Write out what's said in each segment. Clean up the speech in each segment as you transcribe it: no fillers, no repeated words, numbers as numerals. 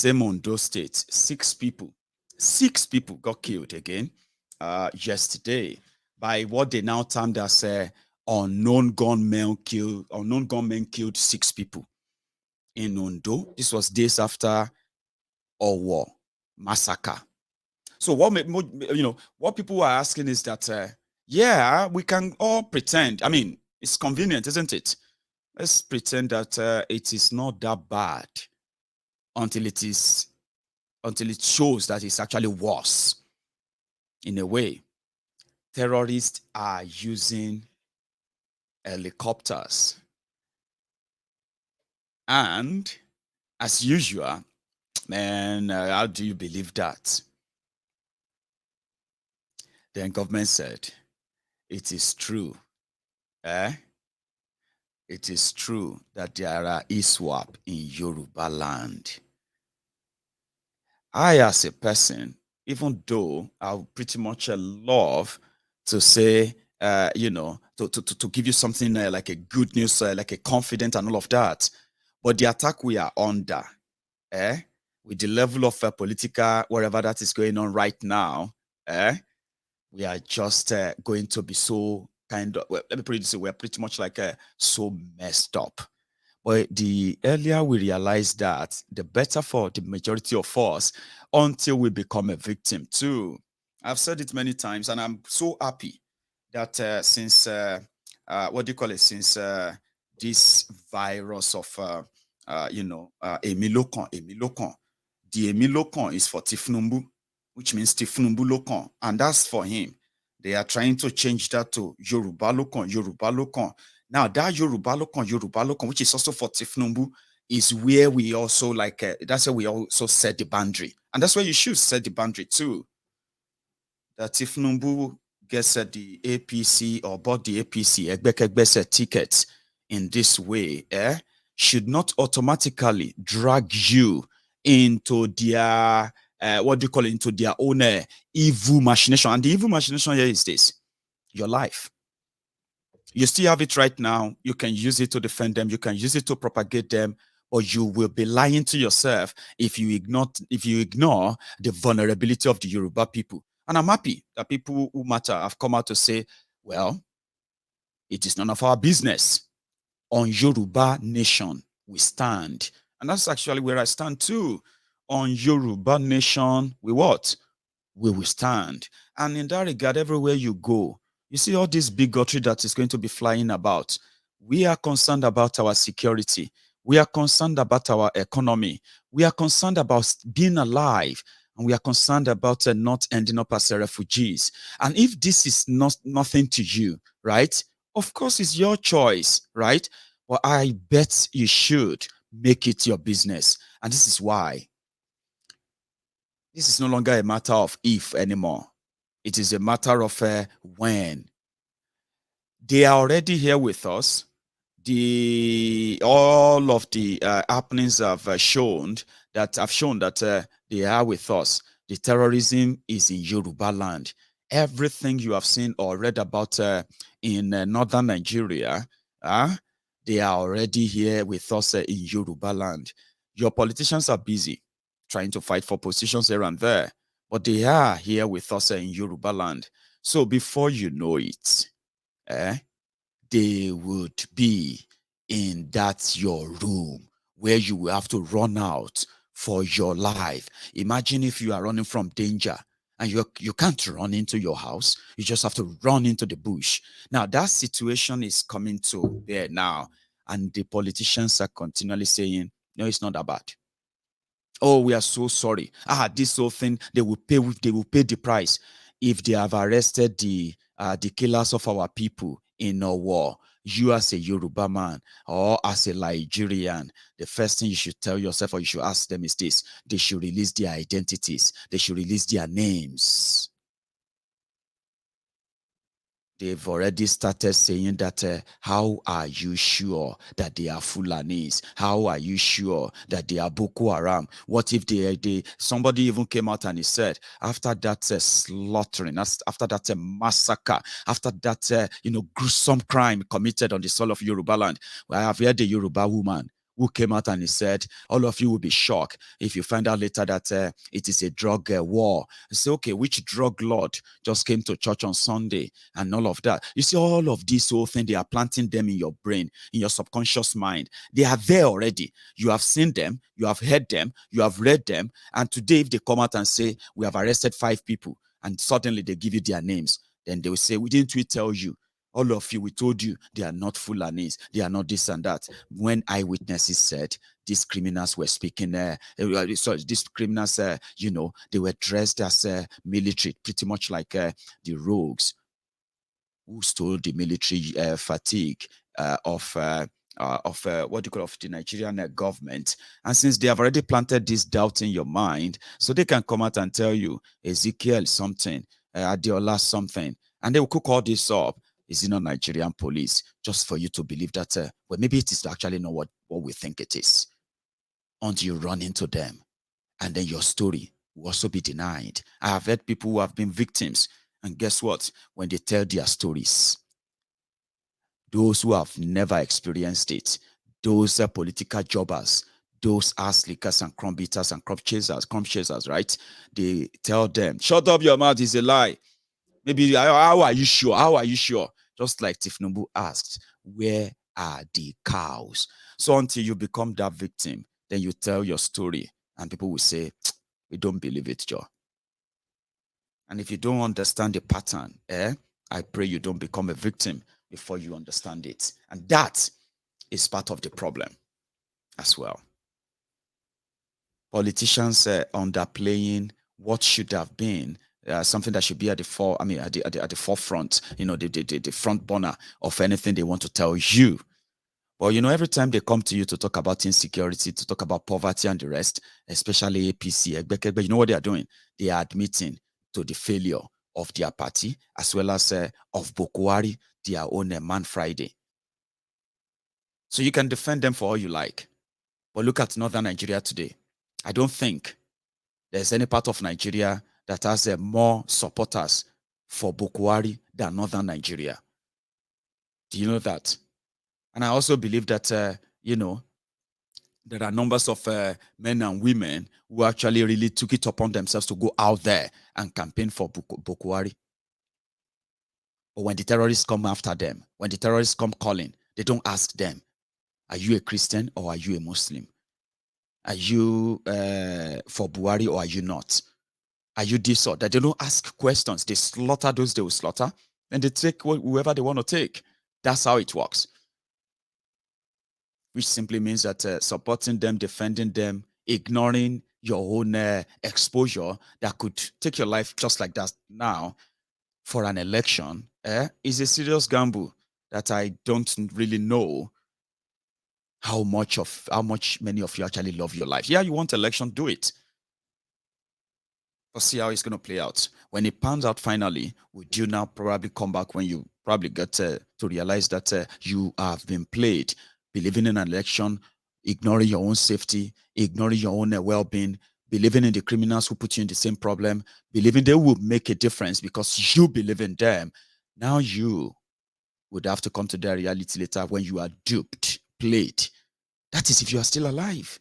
Same Ondo State, six people got killed again yesterday by what they now termed as unknown gunmen killed six people in Ondo. This was days after Owo massacre. So what people are asking is that yeah, we can all pretend. I mean, it's convenient, isn't it? Let's pretend that it is not that bad until it shows that it's actually worse. In a way, terrorists are using helicopters, and as usual, man, how do you believe that? Then government said, it is true. It is true that there are ISWAP in Yoruba land. I, as a person, even though I would pretty much love to say, to give you something like a good news, like a confident and all of that, but the attack we are under, with the level of political, wherever that is going on right now, we are just going to be so kind of, well, let me put it this way, we're pretty much like so messed up. But the earlier we realize that, the better for the majority of us until we become a victim too. I've said it many times, and I'm so happy that since since this virus of Emilokon, the Emilokon is for Tifnumbu, which means Tifnumbu Lokon, and that's for him. They are trying to change that to Yoruba Lokon. Now, that Yoruba Lokon, which is also for Tifnumbu, is where we also that's where we also set the boundary. And that's where you should set the boundary too. That Tifnumbu gets the APC or bought the APC, Egbekegbe tickets in this way, should not automatically drag you into their, into their own evil machination. And the evil machination here is this: your life. You still have it right now. You can use it to defend them. You can use it to propagate them, or you will be lying to yourself if you ignore the vulnerability of the Yoruba people. And I'm happy that people who matter have come out to say, well, it is none of our business. On Yoruba nation, we stand. And that's actually where I stand too. On Yoruba nation, we what? We will stand. And in that regard, everywhere you go, you see all this bigotry that is going to be flying about. We are concerned about our security. We are concerned about our economy. We are concerned about being alive. And we are concerned about not ending up as refugees. And if this is nothing to you, right? Of course, it's your choice, right? But I bet you should make it your business. And this is why. This is no longer a matter of if anymore. It is a matter of when. They are already here with us. All of the happenings have shown that they are with us. The terrorism is in Yoruba land. Everything you have seen or read about in northern Nigeria, they are already here with us in Yoruba land. Your politicians are busy trying to fight for positions here and there, but they are here with us in Yoruba land. So before you know it, they would be in that your room where you will have to run out for your life. Imagine if you are running from danger and you can't run into your house. You just have to run into the bush. Now, that situation is coming to bear now. And the politicians are continually saying, no, it's not that bad. Oh, we are so sorry. This whole thing, they will pay the price. If they have arrested the killers of our people in a war, you as a Yoruba man or as a Nigerian, the first thing you should tell yourself or you should ask them is this: they should release their identities. They should release their names. They've already started saying that, how are you sure that they are Fulanis? How are you sure that they are Boko Haram? What if somebody even came out and he said, after that slaughtering, after that massacre, after that gruesome crime committed on the soil of Yoruba land, well, I have heard a Yoruba woman who came out and he said, all of you will be shocked if you find out later that it is a drug war. I say, okay, which drug lord just came to church on Sunday and all of that? You see, all of these whole thing, they are planting them in your brain, in your subconscious mind. They are there already. You have seen them, you have heard them, you have read them. And today, if they come out and say, we have arrested 5 people, and suddenly they give you their names, then they will say, didn't we tell you? All of you, we told you they are not Fulanis, they are not this and that. When eyewitnesses said these criminals were speaking, these criminals, they were dressed as military, pretty much like the rogues who stole the military fatigue of what do you call, of the Nigerian government. And since they have already planted this doubt in your mind, so they can come out and tell you Ezekiel something, Adiola something, and they will cook all this up. Is it not Nigerian police? Just for you to believe that, well, maybe it is actually not what we think it is. Until you run into them, and then your story will also be denied. I have heard people who have been victims, and guess what? When they tell their stories, those who have never experienced it, those political jobbers, those ass lickers and crumb beaters and crumb chasers, right? They tell them, shut up your mouth, it's a lie. Maybe, how are you sure? How are you sure? Just like Tifnumbu asked, where are the cows? So until you become that victim, then you tell your story and people will say, we don't believe it, Joe. And if you don't understand the pattern, I pray you don't become a victim before you understand it. And that is part of the problem as well. Politicians underplaying what should have been something that should be at the forefront, the front burner of anything they want to tell you. But every time they come to you to talk about insecurity, to talk about poverty and the rest, especially APC, you know what they are doing? They are admitting to the failure of their party, as well as of Bokwari, their own Man Friday. So you can defend them for all you like. But look at northern Nigeria today. I don't think there's any part of Nigeria that has more supporters for Bokwari than northern Nigeria. Do you know that? And I also believe that, there are numbers of men and women who actually really took it upon themselves to go out there and campaign for Bokwari. But when the terrorists come after them, when the terrorists come calling, they don't ask them, are you a Christian or are you a Muslim? Are you for Buhari or are you not? Are you this or that? They don't ask questions. They slaughter those they will slaughter, and they take whoever they want to take. That's how it works. Which simply means that supporting them, defending them, ignoring your own exposure that could take your life just like that now for an election is a serious gamble that I don't really know how much many of you actually love your life. Yeah, you want election, do it. But see how it's going to play out. When it pans out finally, would you now probably come back when you probably get to realize that you have been played, believing in an election, ignoring your own safety, ignoring your own well-being, believing in the criminals who put you in the same problem, believing they will make a difference because you believe in them. Now you would have to come to their reality later when you are duped, played. That is if you are still alive,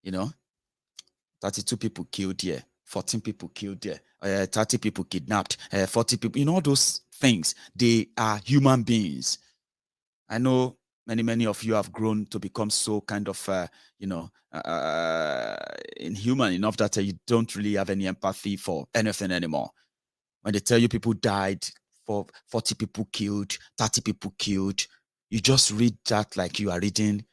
32 people killed here, 14 people killed there, 30 people kidnapped, 40 people, all those things, they are human beings. I know many of you have grown to become so kind of, inhuman enough that you don't really have any empathy for anything anymore. When they tell you people died, 40 people killed, 30 people killed, you just read that like you are reading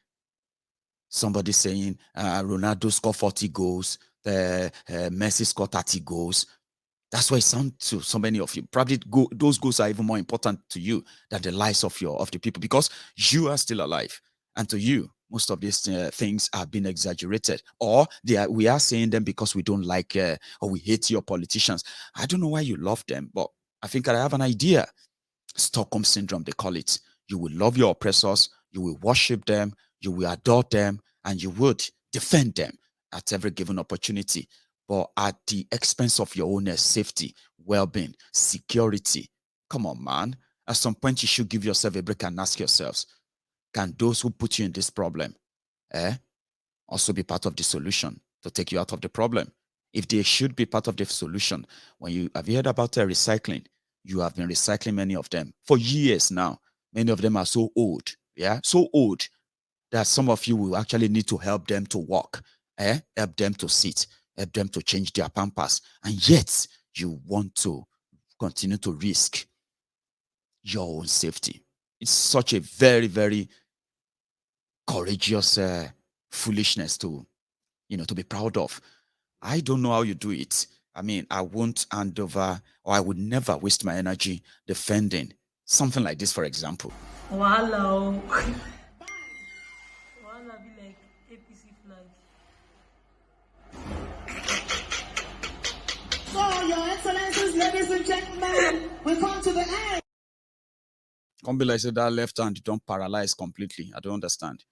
somebody saying Ronaldo scored 40 goals, Messi scored 30 goals. That's why it sounds to so many of you. Probably those goals are even more important to you than the lives of the people because you are still alive. And to you, most of these things have been exaggerated, or we are saying them because we don't like or we hate your politicians. I don't know why you love them, but I think I have an idea. Stockholm syndrome, they call it. You will love your oppressors, you will worship them, you will adore them, and you would defend them at every given opportunity, but at the expense of your own safety, well-being, security. Come on, man. At some point, you should give yourself a break and ask yourselves, can those who put you in this problem, also be part of the solution to take you out of the problem. If they should be part of the solution, when you have you heard about recycling, you have been recycling many of them for years now. Many of them are so old, so old that some of you will actually need to help them to walk, help them to sit, help them to change their pampers, and yet you want to continue to risk your own safety. It's such a very, very courageous foolishness to be proud of. I don't know how you do it. I mean, I won't hand over, or I would never waste my energy defending something like this, for example. Wow. Wanna be like APC flag. So, Your Excellencies, ladies and gentlemen, we come to the end. Can't be like say that left hand don't paralyze completely. I don't understand.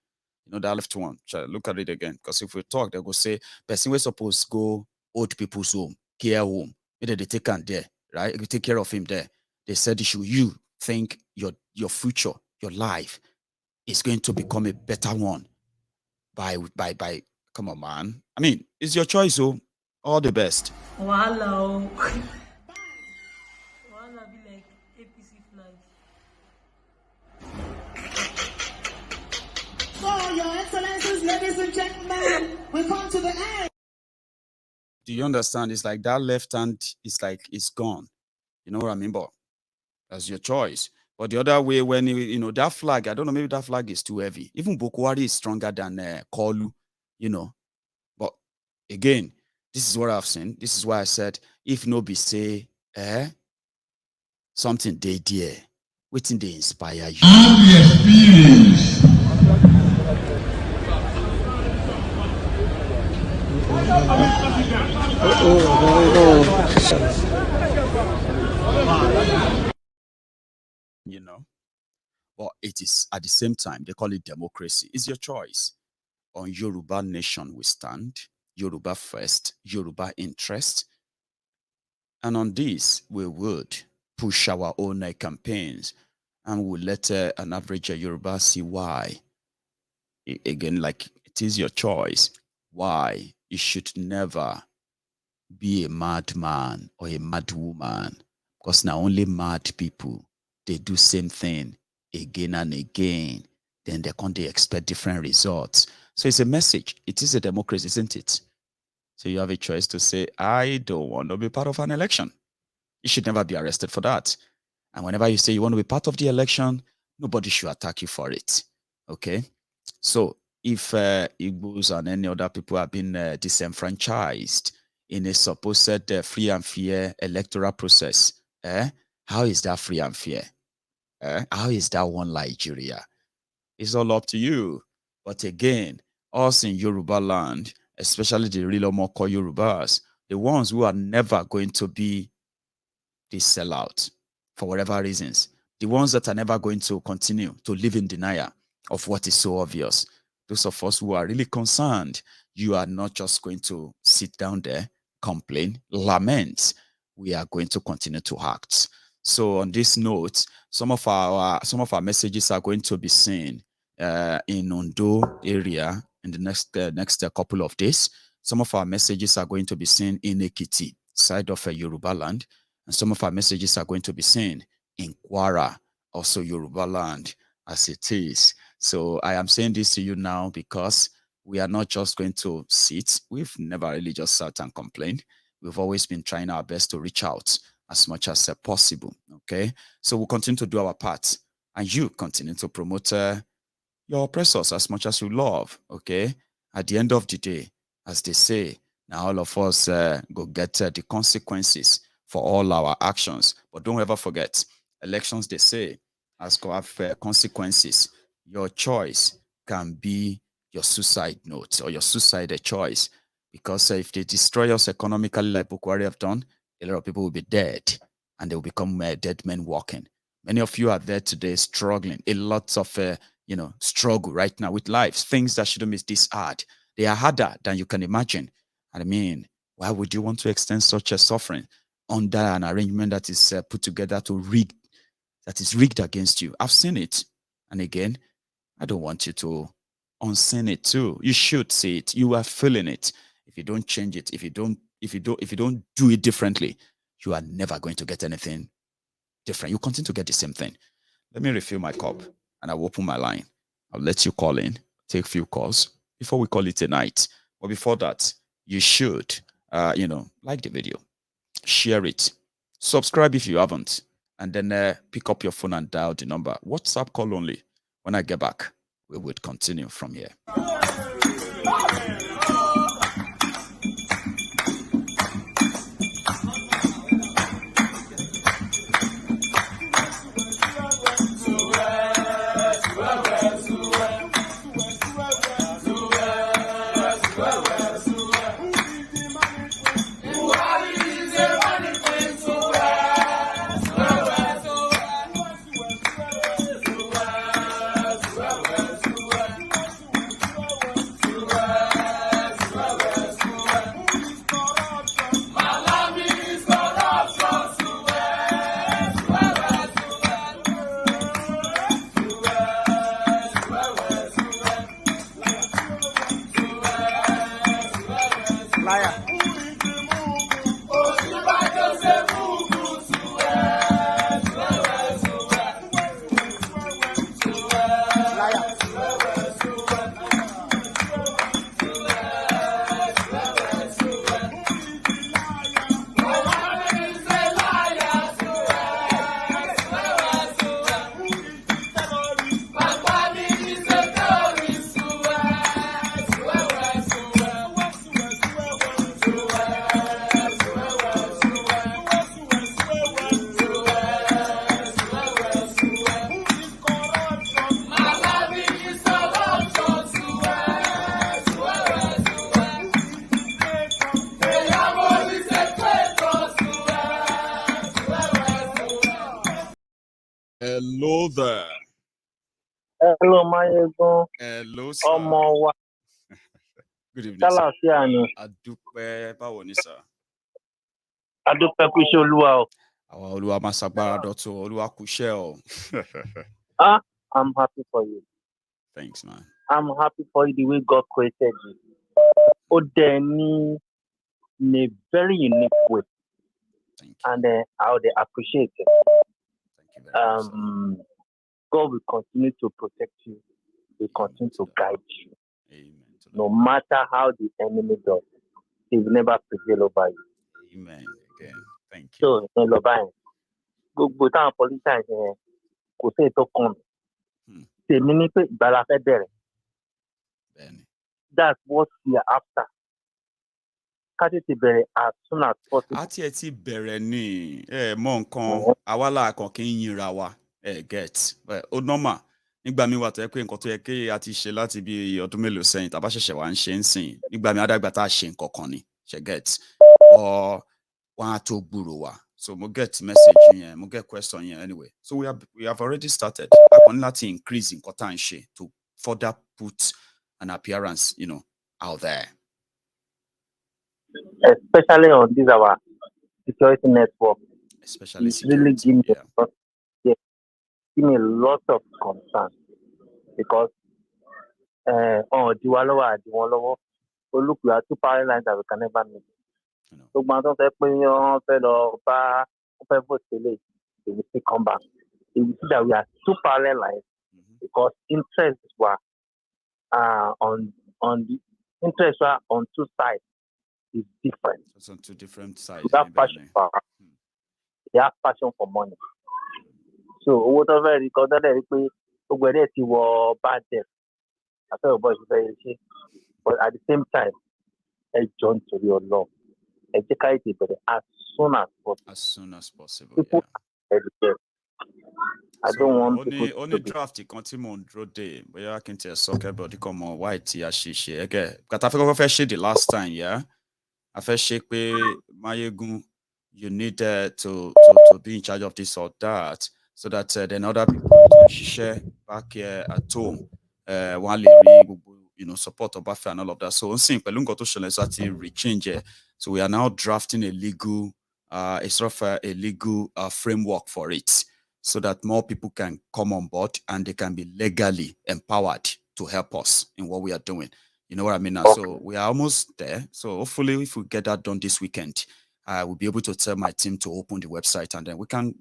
That left one. Look at it again. Because if we talk, they go say, person we're supposed to go old people's home, care home. Maybe they take him there, right? We take care of him there. They said you think your future, your life is going to become a better one by come on, man. I mean, it's your choice, so all the best. Wow. Wanna be like APC flag. So, Your Excellencies, ladies and gentlemen, we come to the end. Do you understand? It's like that left hand is like it's gone. You know what I mean? But that's your choice. But the other way, when that flag, I don't know, maybe that flag is too heavy. Even Bokwari is stronger than Kolu, But again, this is what I've seen. This is why I said, if no be say, something they dear, waiting they inspire you. But it is at the same time, they call it democracy. It's your choice. On Yoruba nation we stand, Yoruba first, Yoruba interest. And on this, we would push our own campaigns, and we'll let an average Yoruba see why. Again, like, it is your choice. Why you should never be a madman or a mad woman, because now only mad people, they do same thing again and again. Then they expect different results. So it's a message. It is a democracy, isn't it? So you have a choice to say, I don't want to be part of an election. You should never be arrested for that. And whenever you say you want to be part of the election, nobody should attack you for it. Okay? So if Igbos and any other people have been disenfranchised in a supposed free and fair electoral process, how is that free and fair? How is that one Nigeria? It's all up to you. But again, us in Yoruba land, especially the real Omoko Yorubas, the ones who are never going to be the sellout for whatever reasons, the ones that are never going to continue to live in denial of what is so obvious, those of us who are really concerned, you are not just going to sit down there, complain, lament. We are going to continue to act. So on this note, some of our messages are going to be seen in Ondo area in the next couple of days. Some of our messages are going to be seen in Ekiti, side of Yoruba land, and some of our messages are going to be seen in Kwara, also Yoruba land, as it is. So I am saying this to you now because we are not just going to sit. We've never really just sat and complained. We've always been trying our best to reach out as much as possible. Okay. So we'll continue to do our part, and you continue to promote your oppressors as much as you love. Okay. At the end of the day, as they say, now all of us go get the consequences for all our actions. But don't ever forget, elections, they say, as go have consequences. Your choice can be your suicide note or your suicide choice. Because if they destroy us economically like Bukwari have done, a lot of people will be dead and they will become dead men walking. Many of you are there today struggling. A lot of, struggle right now with lives. Things that shouldn't be this hard. They are harder than you can imagine. I mean, why would you want to extend such a suffering under an arrangement that is put together that is rigged against you? I've seen it. And again, I don't want you to unseen it too. You should see it. You are feeling it. If you don't change it, if you don't do it differently, you are never going to get anything different. You continue to get the same thing. Let me refill my cup and I will open my line. I'll let you call in, take a few calls before we call it a night. But before that, you should, like the video, share it, subscribe if you haven't, and then pick up your phone and dial the number. WhatsApp call only. When I get back, we would continue from here. Hello there. Hello, Mayegun. Hello, sir. Ọmọ wa. Good evening, sir. Ṣàlàáfíà ni. Adúpẹ́, báwo ni, sir? Adúpẹ́ kú iṣẹ́ Olúwa o. Àwa Olúwa máa ṣagbára dọ̀tun, Olúwa kú iṣẹ́ o. I'm happy for you. Thanks, man. I'm happy for you the way God created you. Ó dẹ̀ ní in a very unique way. Thank you. And I would appreciate it. Thank you very much, sir. God will continue to protect you. Will continue to guide you. Amen. No matter how the enemy does, he will never prevail over you. Amen. Again. Thank you. So, in Lobain, gbogbo táwọn politicians yẹn kò sí ètò kan. Tèmi ní pé ìgbàlá fẹ́ bẹ̀rẹ̀. Bẹ́ẹ̀ni. That's what we are after. Ká tètè bẹ̀rẹ̀ as soon as possible. Àti ẹ ti bẹ̀rẹ̀ ní mọ nǹkan àwa làákàn kì í yinra wa get ó normal nígbà míì wà tó yẹ pé nǹkan tó yẹ kí a ti ṣe láti bí ọdún mélòó sẹ́yìn tàbá ṣẹ̀ṣẹ̀ wá ń ṣe ń sìn nígbà míì àdàgbà tá a ṣe nǹkan kan ni ṣe get or wọn á tó gbúrò wa so mo get message yẹn mo get question yẹn anyway so we have already started a kàn ní láti increase nǹkan tá à ń ṣe to further put an appearance out there. Especially on this our security network. Especially it's really giving me a lot of concern because look, we are two parallel lines that we can never meet. So when don't say vote they will still come back. They will see that we are two parallel lines because interests were on the interests were on two sides. Is different. So on two different sides. They have passion for they have passion for money. So whatever recorded whether it was bad debt. I thought about it, but at the same time, I join to your law. Educate it as soon as possible. As soon as possible. People I so don't want only draft kan tí mo ń dúró dé bóyá kí n tiẹ̀ sọ kẹ́bọ̀dì kan mọ why tí a ṣe ṣe ẹgẹ́ kàtà fẹ́ ṣe the last time yeah. I fẹ́ ṣe pé Mayegun you need to be in charge of this or that so that then other people to share back here at home wọ́n lè rí gbogbo support Ọbáfẹ́ and all of that so n sìn pẹ̀lú nǹkan tó ṣẹlẹ̀ so àti rechange so we are now drafting a legal a sort of a legal framework for it so that more people can come on board and they can be legally empowered to help us in what we are doing. You know what I mean? Now? So we are almost there. So hopefully, if we get that done this weekend, I will be able to tell my team to open the website, and then we can,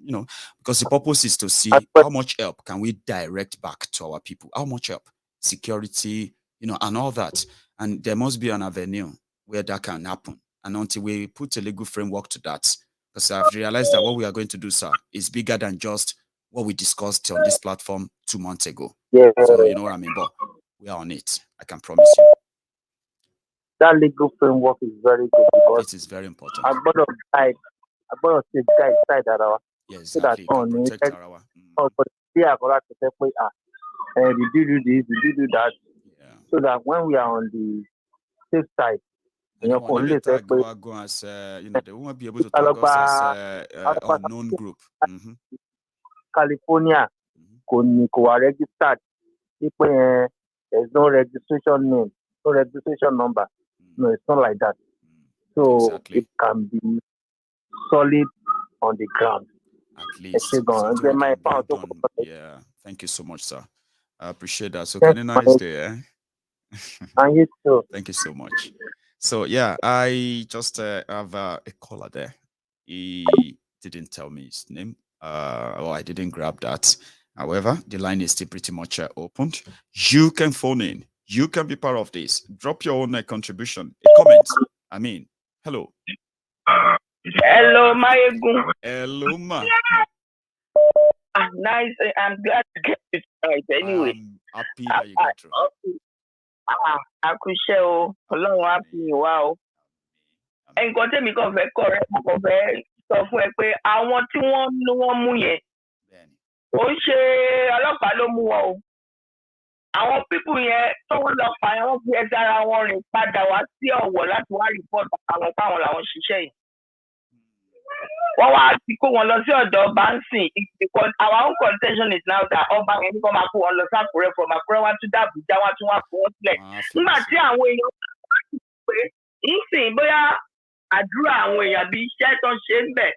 because the purpose is to see how much help can we direct back to our people, how much help, security, and all that. And there must be an avenue where that can happen. And until we put a legal framework to that, because I've realized that what we are going to do, sir, is bigger than just what we discussed on this platform 2 months ago. Yeah. So you know what I mean? But we are on it. I can promise you. That legal framework is very good because it is very important. I'm going to guide that our. Yeah, exactly. So that on protect our. We do this, we do that. Yeah. So that when we are on the safe side, and they won't they won't be able to tag us as unknown group. Mm-hmm. California, kò registered. There's no registration name, no registration number. No, it's not like that. So exactly. It can be solid on the ground. At least. Yeah. Thank you so much, sir. I appreciate that. So can you nice day, And you too. Thank you so much. So yeah, I just have a caller there. He didn't tell me his name. I didn't grab that. However, the line is still pretty much opened. You can phone in. You can be part of this. Drop your own contribution, a comment. I mean, hello. Hello, Maegun. Hello, ma. Nice. I'm glad to get it right. Anyway, I'm happy that you got through. Àkúṣe o, Ọlọ́run á fi yìn wá o. Nǹkan tẹ́mi kàn fẹ́ kọ́ rẹ̀ mo kàn fẹ́ sọ fún ẹ pé àwọn tí wọ́n mú yẹn ó ṣe ọlọ́pàá ló mú wọn o. Àwọn pípù yẹn tó wọ́n lọ pa yẹn wọ́n fi ẹsẹ̀ ara wọn rìn padà wá sí Ọ̀wọ̀ láti wá rìpọ́ọ̀tù àwọn fáwọn làwọn ṣiṣẹ́ yìí. Wọ́n wá ti kó wọn lọ sí ọ̀dọ̀ ọba ń sìn because our own contention is now that ọba yẹn ní kó máa kó wọn lọ sákúrẹ́ from Àkúrẹ́ wá tún dàbújá wá tún wá fún wọn sílẹ̀. Nígbà tí àwọn èèyàn wá ti pé ń sìn bóyá àdúrà àwọn èèyàn bíi iṣẹ́ tó ń ṣe ń bẹ̀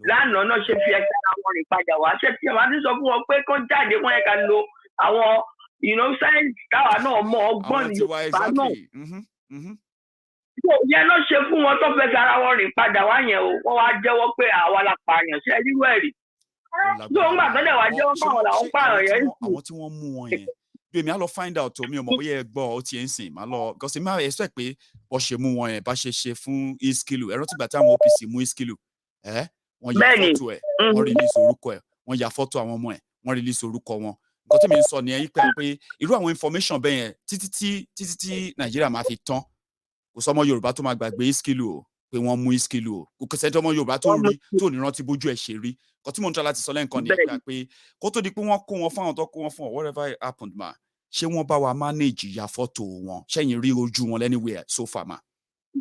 lánàá náà ṣe fi ẹsẹ̀ ara wọn rìn padà wá. Ṣé tí àwọn àti sọ fún wọn pé kó jáde wọ́n yẹ ká lo àwọn sáyẹ́ǹsì táwa náà mọ̀ ọgbọ́n ní Yorùbá náà. Yẹn ló ṣe fún wọn tó fẹ́ gara wọn rìn padà wá yẹn o wọ́n wá jẹ́wọ́ pé àwa la pààyàn ṣe rí wẹ̀rì. Tó ń gbà tó dẹ̀ wá jẹ́wọ́ fáwọn làwọn pààyàn yẹn. Àwọn tí wọ́n mú wọn yẹn bí èmi á lọ find out omi ọmọ bóyá ẹ gbọ́ ọ ti ẹ̀ ń sìn má lọ because èmi á expect pé bọ́ ṣe mú wọn yẹn bá ṣe ṣe fún Iskilu ẹ̀rọ tìgbà táwọn OPC mú Iskilu wọ́n ya fọ́tò ẹ̀ wọ́n release orúkọ ẹ̀ wọ́n ya fọ́tò àwọn ọmọ ẹ̀ wọ́n release orúkọ wọn nǹkan tí mi ń sọ nìyẹn pé irú àwọn information bẹ́ẹ̀ yẹn títí tí Nàìjíríà máa fi tán kò sọmọ Yorùbá tó máa gbàgbé Iskilu o pé wọ́n mú Iskilu o kò sẹ́jọ́ ọmọ Yorùbá tó rí tó ní rántí bójú ẹ̀ ṣe rí nǹkan tí mo ń tọ́ láti sọ lẹ́ǹkan nìyẹn pé kó tó di pé wọ́n kó wọn fáwọn tó kó wọn fún ọ whatever happened ma ṣé wọ́n bá wa manage ya fọ́tò wọn ṣẹ́yìn rí ojú wọn anywhere so far ma.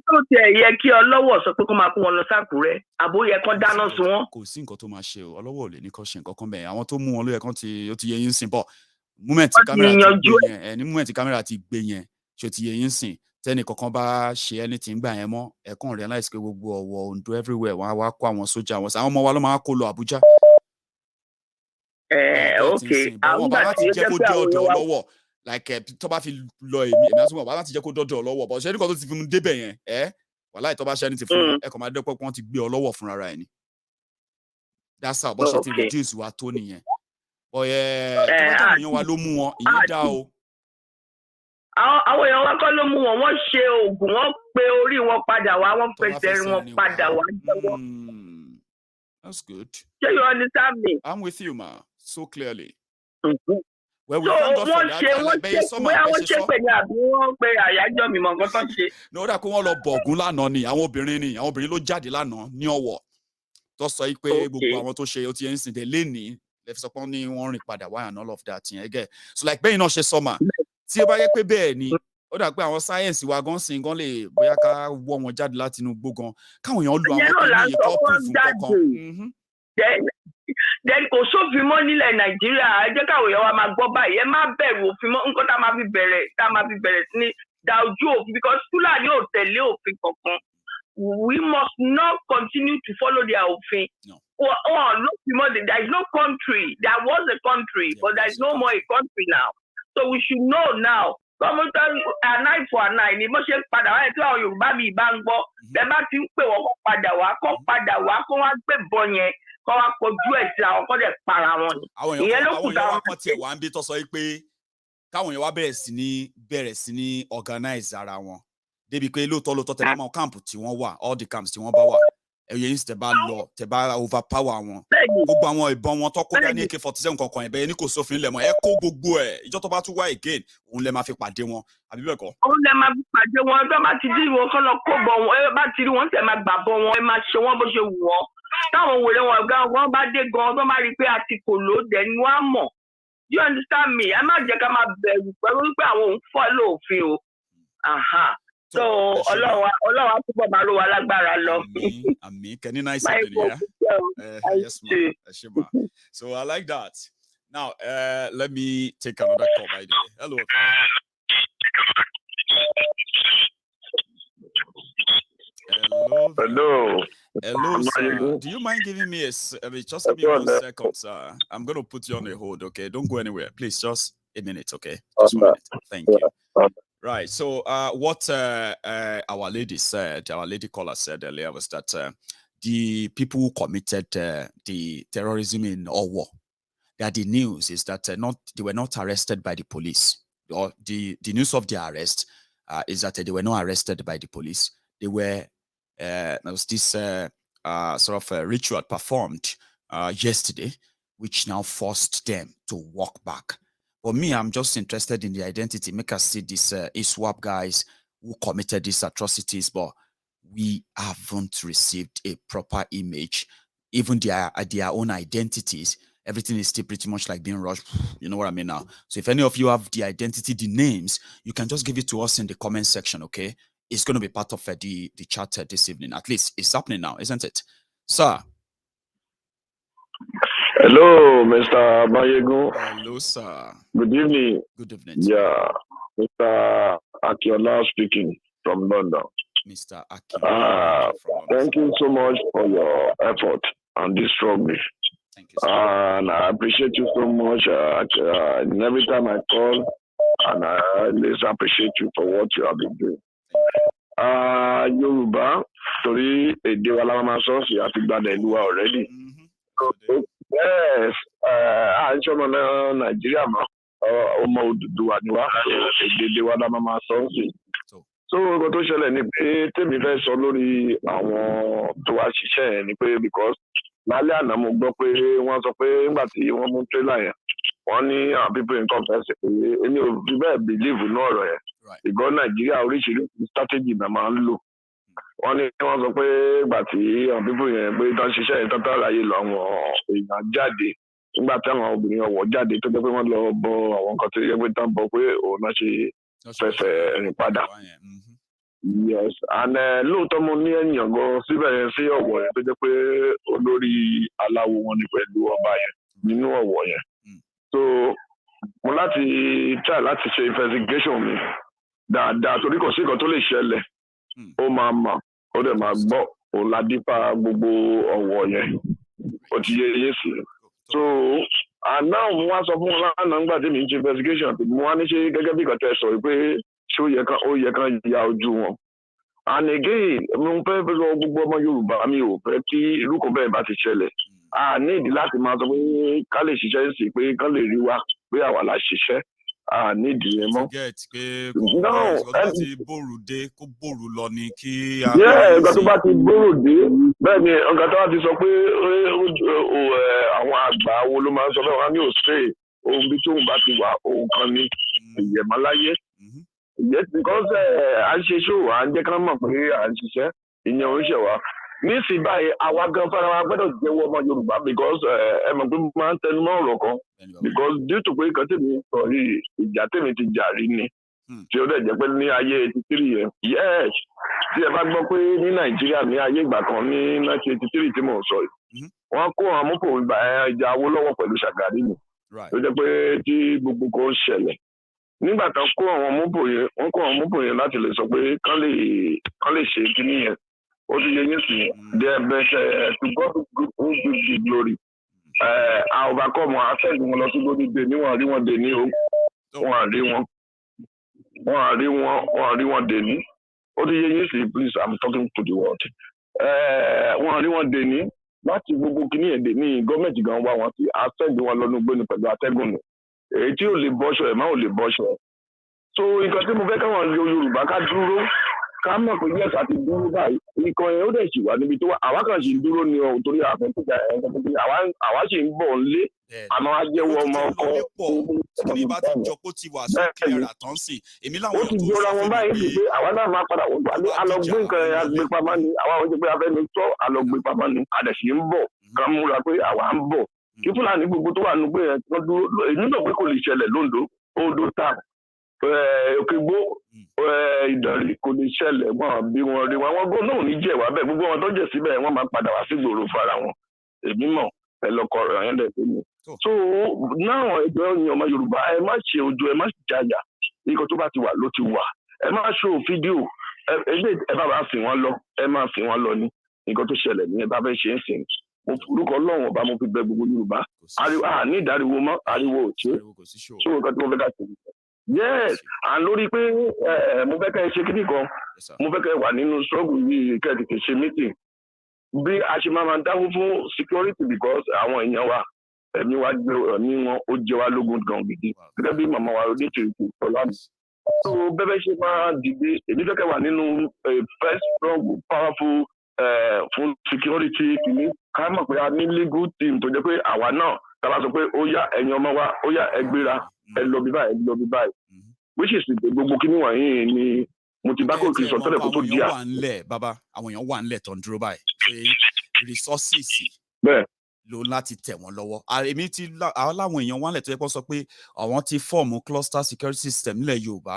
tó tiẹ̀ yẹ kí ọlọ́wọ̀ sọ pé kó máa kó wọn lọ sákúrẹ́ àbó yẹ kán dáná sun wọn. kò sí nǹkan tó máa ṣe o ọlọ́wọ̀ ò lè ní kó ṣe nǹkan kan bẹ́ẹ̀ àwọn tó mú wọn ló yẹ kán ó ti yẹ yín sìn bọ̀ múmẹ̀ntì kámẹ́rà ti gbé yẹn ṣé ó ti yẹ yín sìn tẹ́nì kankan bá ṣe anything gbà yẹn mọ́ ẹ̀kan realize pé gbogbo Ọ̀wọ̀ Oǹdó everywhere wọ́n á wá kó àwọn sójà wọn àwọn ọmọ wa ló máa kó lọ Àbújá. Okay àwọn bàbá ti jẹ́ kó dé ọ̀dọ̀ ọlọ́wọ̀ like tó bá fi lọ èmi àti wọn bàbá ti jẹ́ kó dọ́dọ̀ ọlọ́wọ̀ bọ̀ ṣe nìkan tó ti fi mu débẹ̀ yẹn wàláì tó bá ṣe ẹni ti fún ẹ̀kọ́ máa dẹ́pọ̀ pé wọ́n ti gbé ọlọ́wọ̀ fúnra ra ẹ̀ ni that's how bó ṣe ti reduce wa tó nìyẹn ọ̀yẹ́ tó bá tẹ̀wọ̀n yẹn wa ló mú wọn ìyẹn dá o. Àwọn èèyàn wa kọ́ ló mú wọn wọ́n ṣe oògùn wọ́n pe orí wọn padà wá wọ́n fẹsẹ̀ wọn padà wá jẹ́wọ́. That's good. So you understand me? I'm with you, ma, so clearly. Well, we thank God for that. Bóyá wọ́n ṣe pè ní àbí wọ́n pe àyájọ́ mi mọ̀ nǹkan tó ṣe. Ní ó dà pé wọ́n lọ bọ̀gún lánàá ni àwọn obìnrin ló jáde lánàá ní Ọ̀wọ̀ tó sọ pé gbogbo àwọn tó ṣe ó ti ẹ̀ ń sìn dé lénìí lẹ́fi sọ pé wọ́n rìn padà wá and all of that yẹn gẹ̀. So like bẹ́ẹ̀ náà ṣe sọ mà tí ó bá yẹ pé bẹ́ẹ̀ ni ó dà pé àwọn sáyẹ́ǹsì wa gan sìn gan lè bóyá ká wọ́ wọn jáde láti inú igbó gan káwọn èèyàn lu àwọn kan ní ìtọ́ proof kankan. Then kò sófin mọ́ nílẹ̀ Nàìjíríà ẹ jẹ́ káwọn èèyàn wa máa gbọ́ báyìí ẹ má bẹ̀rù òfin mọ́ nǹkan tá a máa fi bẹ̀rẹ̀ sí ní da ojú òfin because Fúlàní ò tẹ̀lé òfin kankan we must not continue to follow their òfin. There is no country there was a country but there is no more a country now. So we should know now. Government an eye for an eye. Ni mo ṣe padà wá tí àwọn Yorùbá mi bá ń gbọ́. Tẹ́ bá ti ń pè wọ́n kó padà wá kó wá gbé bọ́ yẹn kó wá kojú ẹ̀ sí àwọn kó dẹ̀ para wọn ni. Ìyẹn ló kù táwọn wá kọ́ tiẹ̀ wá ń bí tó sọ pé káwọn yẹn wá bẹ̀rẹ̀ sí ní organize ara wọn. Débi pé lóòótọ́ tẹ́ bá mọ camp tí wọ́n wà, all the camps tí wọ́n bá wà. Ẹ̀yẹ yín tẹ́ bá lọ, tẹ́ bá overpower wọn. Gbogbo àwọn ìbọn wọn tó kó dání AK-47 kankan ẹ̀bẹ̀ ní kò sófin lẹ̀ mọ́. Ẹ kó gbogbo ẹ̀. Ìjọ́ tó bá tún wá again, òun lẹ máa fi pàdé wọn. Àbí bẹ́ẹ̀ kọ́? Òun lẹ máa fi pàdé wọn. Tó bá ti dí wọn kọ́ lọ kó bọ̀ wọn. Ẹ bá ti rí wọn tẹ̀ máa gbà bọ̀ wọn. Ẹ máa ṣe wọn bó ṣe wù wọ́n. Táwọn wèrè wọn gan wọn bá dé gan tó máa rí pé àti kò ló dẹ̀ ni wọ́n á mọ̀. You understand me? Ẹ má jẹ́ ká máa bẹ̀rù pẹ̀lú pé àwọn òun follow òfin o. So Ọlọ́run á túbọ̀ máa ló wa lágbára lọ. Àmín. Can you nice it here? Yes, ma. So I like that. Now, let me take another call by the way. Hello. Hello, sir. Do you mind giving me just give me 1 second, sir? I'm going to put you on a hold, okay? Don't go anywhere. Please, just a minute, okay? Just 1 minute. Thank you. Right. So what our lady caller said earlier was that the people who committed the terrorism in Owo, that the news is that they were not arrested by the police. Or the news of their arrest is that they were not arrested by the police. They were there was this sort of ritual performed yesterday, which now forced them to walk back. For me, I'm just interested in the identity. Make us see these ISWAP guys who committed these atrocities, but we haven't received a proper image. Even their own identities, everything is still pretty much like being rushed. You know what I mean now? So if any of you have the identity, the names, you can just give it to us in the comment section, okay? It's going to be part of the chat this evening. At least it's happening now, isn't it? Sir. Hello, Mr. Bayego. Hello, sir. Good evening. Good evening. Yeah, Mr. Akiola speaking from London. Mr. Akiola. Thank you so much for your effort on this struggle. Thank you, sir. And I appreciate you so much. And every time I call, and I always appreciate you for what you have been doing. Yoruba, sorry, Dewalama Sosi, I think that they do already. Yes, I'm sure Nigeria, Omo Duadua, Dewalama Sosi. So, what to share any pay me very sorry, I want to watch share any pay because lálẹ́ àná mo gbọ́ pé wọ́n sọ pé nígbà tí wọ́n mú trailer yẹn wọ́n ní àwọn people in confess pé èmi ò fi bẹ́ẹ̀ believe inú ọ̀rọ̀ yẹn ìgbọ́ Nàìjíríà oríṣiríṣi strategy náà máa ń lò wọ́n ní wọ́n sọ pé nígbà tí àwọn people yẹn pé tán ṣiṣẹ́ yẹn tán láyé lọ àwọn èèyàn jáde nígbà tí àwọn obìnrin ọ̀wọ́ jáde tó jẹ́ pé wọ́n lọ bọ àwọn nǹkan tó yẹ pé tán bọ pé òun náà ṣe fẹsẹ̀ rìn padà. Yes, and lóòótọ́ mo ní ènìyàn gan síbẹ̀ yẹn sí Ọ̀wọ̀ yẹn tó jẹ́ pé olórí aláwo wọn ni pẹ̀lú ọba yẹn nínú Ọ̀wọ̀ yẹn. So mo láti try láti ṣe investigation mi dáadáa torí kò sí nǹkan tó lè ṣẹlẹ̀ ó máa mọ̀ ó dẹ̀ máa gbọ́ òun la dípà gbogbo Ọ̀wọ̀ yẹn ó ti yé sí. So àná mo wá sọ fún wọn lánàá nígbà tí mi ń ṣe investigation mo wá ní ṣe gẹ́gẹ́ bí ìkàtẹ́ sọ pé ṣó yẹ kan ya ojú wọn. And again mo fẹ́ lọ gbogbo ọmọ Yorùbá mi ò fẹ́ kí irú kan bẹ́ẹ̀ bá ti ṣẹlẹ̀ a nídìí láti máa sọ pé ká lè ṣiṣẹ́ sí pé kán lè rí wa pé àwa la ṣiṣẹ́ a nídìí yẹn mọ́. kó ti bòrò dé kó bòrò lọ ni kí. nǹkan tó bá ti bòrò dé bẹ́ẹ̀ ni nǹkan tó bá ti sọ pé àwọn àgbà wo ló máa ń sọ bẹ́ẹ̀ wọ́n á ní òṣèré ohun bí tóun bá ti wà ohun kan ní ìyẹ̀mọ́láyé. Yes, because à ń ṣe ṣòwò à ń jẹ́ ká mọ̀ pé à ń ṣiṣẹ́ ìyẹn ò ń ṣẹ̀ wá. Nísìnyí báyìí àwa gan fara wa gbọ́dọ̀ jẹ́wọ́ ọmọ Yorùbá because ẹ mọ̀ pé mo máa ń tẹnu mọ́ ọ̀rọ̀ kan because due to pé nǹkan tèmi sọ yìí ìjà tèmi ti jà rí ni tí ó dẹ̀ jẹ́ pé ní ayé 83 yẹn yes tí ẹ bá gbọ́ pé ní Nàìjíríà ní ayé ìgbà kan ní 1983 tí mò ń sọ yìí wọ́n kó àwọn mọ́pò ìjà Awólọ́wọ̀ pẹ̀lú Ṣàgárì ni tó jẹ́ pé tí gbogbo kan ń ṣẹlẹ̀ nígbà tán kó àwọn mọ́pò yẹn láti lè sọ pé kán lè ṣe kíní yẹn ó ti yẹ yín sí there but to God who gives the glory a overcome wọn asẹ́gun wọn lọ sí lórí dè níwọ̀n rí wọn dè ní o wọ́n á rí wọn dèní. Ó ti yé yín sí, please, I'm talking to the world. Wọ́n á rí wọn dèní láti gbogbo kìíní èdè ní gọ́ọ̀mẹ̀ntì gan wá wọn sí àtẹ́gbẹ́ wọn lọ́nu gbénu pẹ̀lú atẹ́gùn nù. Èyí tí ò lè bọ́ṣọ ẹ̀ má ò lè bọ́ṣọ. So nǹkan tí mo fẹ́ káwọn Yorùbá ká dúró ká mọ̀ pé yẹ́sà ti dúró báyìí nǹkan yẹn ó dẹ̀ sì wà níbi tó wà àwa kan sì ń dúró ní ọ̀hún torí àfẹ́tìjà àwa sì ń bọ̀ nílé àmọ́ á jẹ́wọ́ ọmọ ọkọ. Kíni bá ti jọ kó ti wà sí kílẹ̀ àtọ́ sí èmi láwọn ó ti jọra wọn báyìí sí pé àwa náà máa padà wọ́n gbà alọ́gbé nǹkan ẹ̀ àgbẹ̀ pamọ́ ni àwa ò ń ṣe pé afẹ́mi tọ́ alọ́gbé pamọ́ ni àdẹ̀sí ń bọ̀ ká múra pé àwa ń bọ̀ kí Fúlàní gbogbo tó wà nígbè yẹn tó dúró èmi náà pé kò lè ṣẹlẹ̀ lóńdó Oǹdó tap Òkègbó Ìdànrè kò lè ṣẹlẹ̀ wọn bí wọn rí wọn gbọ́n náà ní jẹ̀wá bẹ́ẹ̀ gbogbo wọn tó jẹ̀ síbẹ̀ wọ́n máa padà wá sí gbòòrò fara wọn èmi mọ̀ ẹ lọkọ rẹ̀ yẹn dẹ̀ tó mi. So náà ẹgbẹ́ ọ̀yìn ọmọ Yorùbá ẹ má ṣe ojú ẹ má ṣe jàjà nǹkan tó bá ti wà ló ti wà ẹ má ṣó fídíò ẹ bá bá fi wọn lọ ẹ má fi wọn lọ ní nǹkan tó ṣẹlẹ̀ ní ẹ bá fẹ́ ṣe é sìn mo forúkọ Ọlọ́run ọba mo fi bẹ̀ gbogbo Yorùbá ariwo ní ìdáriwo mọ́ ariwo òṣè ṣé nǹkan tí mo fẹ́ ká ṣe yes and lórí pé mo fẹ́ kẹ́ ẹ ṣe kíní kan mo fẹ́ kẹ́ ẹ wà nínú struggle yìí kẹ́ ẹ tètè ṣe meeting bí a ṣe máa dáwó fún security because àwọn èèyàn wa ẹ̀mí wa gbé ẹ̀mí wọn ó jẹ wá lógún gan gidi gẹ́gẹ́ bí màmá wa Oníkìrìkì Ọlámi so bẹ́ẹ̀ ṣe máa dìde èmi fẹ́ kẹ́ wà nínú first strong powerful fún security kìíní ká mọ̀ pé a ní legal team tó jẹ́ pé àwa náà tá a bá sọ pé ó yá ẹ̀yin ọmọ wa ó yá ẹ gbéra ẹ lọ bí báyìí ẹ lọ bí báyìí which is gbogbo kíní wọ̀nyí ni mo ti bá kò kí n sọ tẹ́lẹ̀ kó tó di à. àwọn èèyàn wà ńlẹ̀ bàbá àwọn èèyàn wà ńlẹ̀ tó ń dúró báyìí pé resources bẹ́ẹ̀ ló láti tẹ̀ wọ́n lọ́wọ́ èmi ti àwọn láwọn èèyàn wà ńlẹ̀ tó yẹ kó sọ pé àwọn ti fọ́ọ̀mù cluster security system nílẹ̀ Yorùbá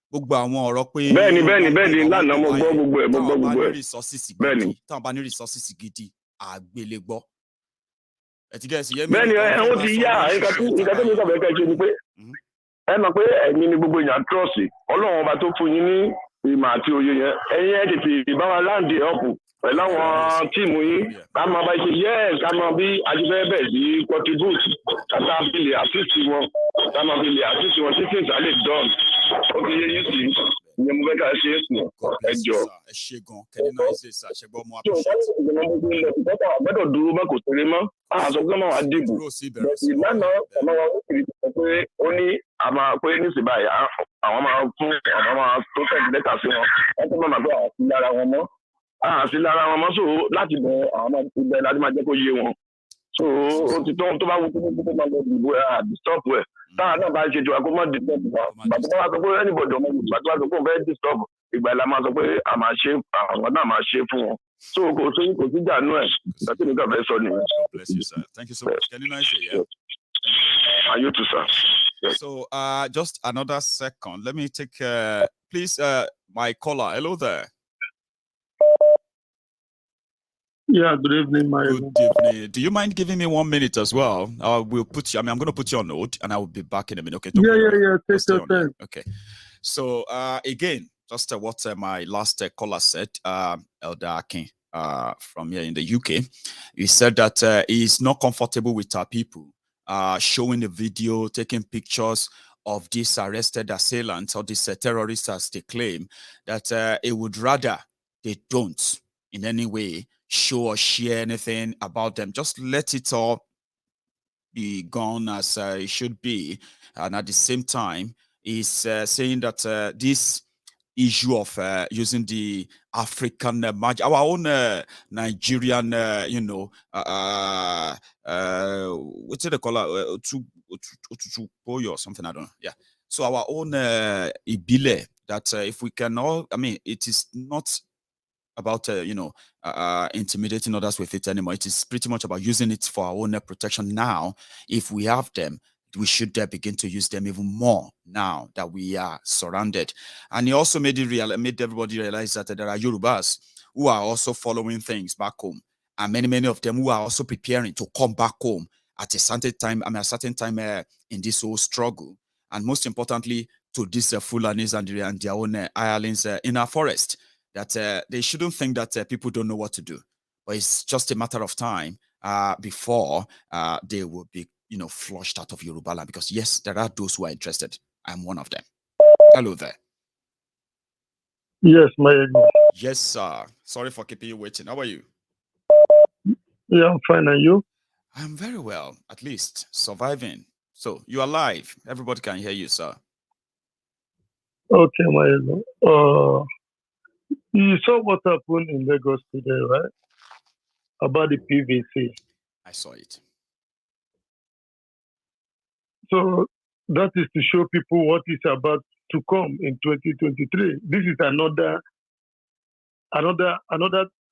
gbogbo àwọn ọ̀rọ̀ pé. bẹ́ẹ̀ni lánàá mo gbọ́ gbogbo ẹ̀ bẹ́ẹ̀ni táwọn bá ní resources gidi àgbélégbọ́. bẹ́ẹ̀ni ó ti yá nǹkan tó mi sọ fẹ́ kẹ́ ṣe ni pé ẹ mọ̀ pé ẹ̀yin ni gbogbo èèyàn trọ́ọ̀sì Ọlọ́run ọba tó fún yín ní ìmọ̀ àti òye yẹn ẹ̀yin ẹ̀ tètè ìbára láǹdì ọ̀pù pẹ̀lú àwọn tíìmù yín ká máa bá ṣe yẹ́ ká máa bí ajúfẹ́ bẹ̀ sí contribute kátà fi lè àtúnṣe wọn ká máa fi lè àtúnṣe wọn títí ìsàlẹ̀ dán ó ti yé yín sí ìyẹn mo fẹ́ ká ṣe é sùn ẹ jọ. ẹ ṣe gan kẹ́ni náà ṣe ṣàṣẹgbọ́ mọ́ àpòṣe. gbọ́dọ̀ dúró mọ́ kò tẹ̀lé mọ́ àṣọ pé máa wá dìbò ìlànà ọmọ wa ó kiri sọ pé ó ní àmà pé nísìnyí báyìí àwọn máa fún àwọn máa tó tẹ̀lé lẹ́tà sí wọn wọ́n tó máa gbé àwọn sí lára wọn mọ́ àti lára wọn mọ́ so láti bẹ̀ àwọn ibẹ̀ láti máa jẹ́ kó yé wọn so ó ti tó bá wù kí wọ́n máa lọ dìbò disturb ẹ̀ táwọn náà bá ṣe jù àkókò máa disturb wọn bàtà wọn sọ pé anybody ọmọ Yorùbá tó bá sọ pé òun fẹ́ disturb ìgbà ìlà máa sọ pé àwọn náà máa ṣe fún wọn so kò sí jà nú ẹ̀ láti nígbà fẹ́ sọ nìyẹn. Bless you, sir. Thank you so much. Can you nice it, yeah? And you too, sir. Yes. So just another second. Let me take please my caller. Hello there. Yeah, good evening, my Good evening. Do you mind giving me 1 minute as well? I will put you. I'm going to put you on hold, and I will be back in a minute. Okay. Yeah. Take your time. Okay. So again, just what my last caller said, Elder Akin, from here in the UK, he said that he's not comfortable with our people showing the video, taking pictures of these arrested assailants or these terrorists, as they claim, that he would rather they don't in any way show or share anything about them. Just let it all be gone as it should be. And at the same time, he's saying that this issue of using the African our own Nigerian, what's it called? Or something, I don't know. Yeah. So our own Ibile, that if we can all, it is not about intimidating others with it anymore. It is pretty much about using it for our own protection. Now, if we have them, we should begin to use them even more now that we are surrounded. And he also made everybody realize that there are Yorubas who are also following things back home, and many of them who are also preparing to come back home at a certain time, in this whole struggle. And most importantly, to these Fulanis and their own hirelings in our forest, that they shouldn't think that people don't know what to do, but it's just a matter of time before they will be, flushed out of Yoruba land. Because yes, there are those who are interested. I'm one of them. Hello there. Yes, Mayego. Yes, sir. Sorry for keeping you waiting. How are you? Yeah, I'm fine. And you? I'm very well, at least surviving. So you're alive. Everybody can hear you, sir. Okay, Mayego. You saw what happened in Lagos today, right? About the PVC. I saw it. So that is to show people what is about to come in 2023. This is another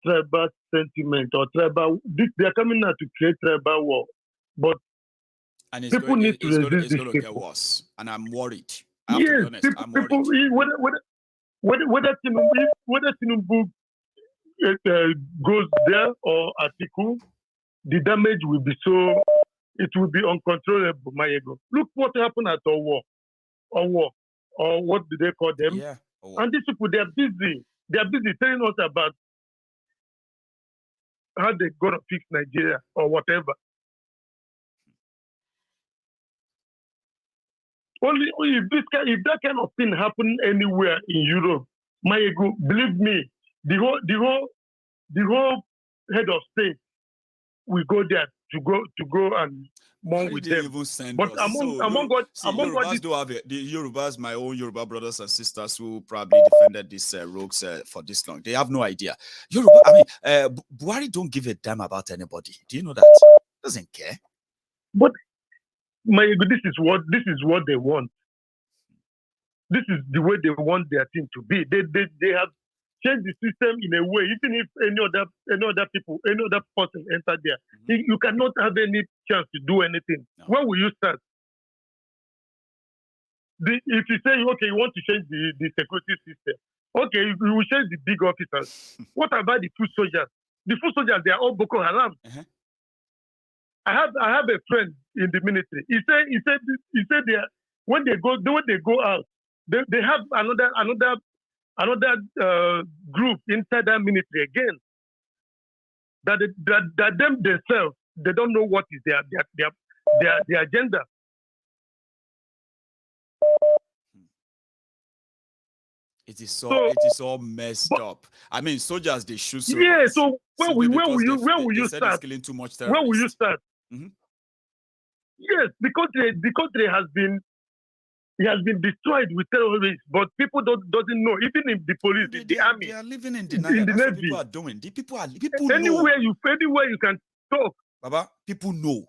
tribal sentiment or tribal. They are coming out to create tribal war, but and people need to resist it's these going to get worse, and I'm worried. I have to be honest. I'm worried. Whether Tinubu goes there or Atiku, the damage will be so. It will be uncontrollable, Mayego. Look what happened at Owo, or what do they call them? Yeah. And these people, they are busy. They are busy telling us about how they're going to fix Nigeria or whatever. Only if that kind of thing happen anywhere in Europe, Mayego, believe me, the whole head of state will go there to go and mourn with them. But among God, Yorubas do have it. The Yorubas, my own Yoruba brothers and sisters who probably defended these rogues for this long, they have no idea. Yoruba, Buhari don't give a damn about anybody. Do you know that? Doesn't care. But this is what they want. This is the way they want their thing to be. They have changed the system in a way. Even if any other person enter there, you cannot have any chance to do anything. No. Where will you start? If you say, okay, you want to change the security system, okay, you will change the big officers. What about the foot soldiers? The foot soldiers, they are all Boko Haram. I have a friend in the military. He said they are, when they go out, they have another group inside that military again. That them themselves, they don't know what is their agenda. It is all messed up. I mean, soldiers, they shoot soldiers. Yeah. So where will you start? Killing too much where will you start? Yes, the country has been destroyed with terrorists, but people doesn't know. Even in the police, the army, they are living in denial. That's what people are doing. People anywhere know. Anywhere you can talk, Baba, people know.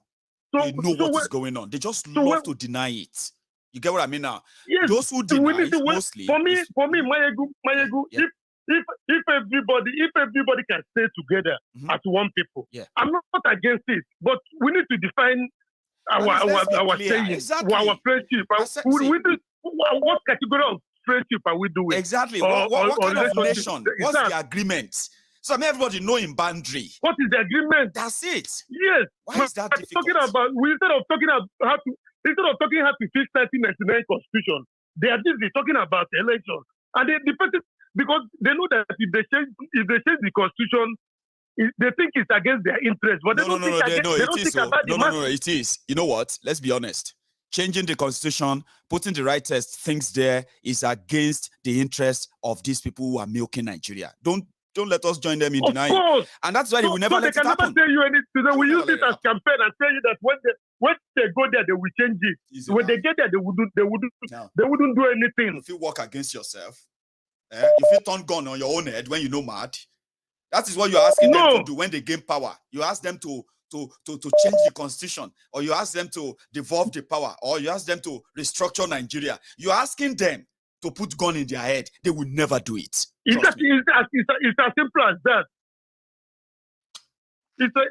They know what is going on. They just love to deny it. You get what I mean now? Yes. Those who deny mostly. For me, Mayegu, yeah. if everybody can stay together as one people, I'm not against it, but we need to define our saying, exactly. Our friendship. What category of friendship are we doing? Exactly. What kind of nation? What's the agreement? So I mean, everybody know in boundary. What is the agreement? That's it. Yes. Why is that difficult? Instead of talking how to fix 1999 constitution, they are busy talking about elections, and the person, because they know that if they change the constitution, they think it's against their interest, but they don't think about the masses. No, it is. You know what? Let's be honest. Changing the constitution, putting the right things there is against the interest of these people who are milking Nigeria. Don't let us join them in denying. And that's why they will never let it happen. They can never tell you anything. They will use it as campaign and tell you that when they go there, they will change it. When they get there, they wouldn't do anything. If you work against yourself, if you turn gun on your own head when you know mad, that is what you're asking them to do when they gain power. You ask them to change the constitution, or you ask them to devolve the power, or you ask them to restructure Nigeria. You're asking them to put gun in their head. They will never do it. It's as simple as that. It's like,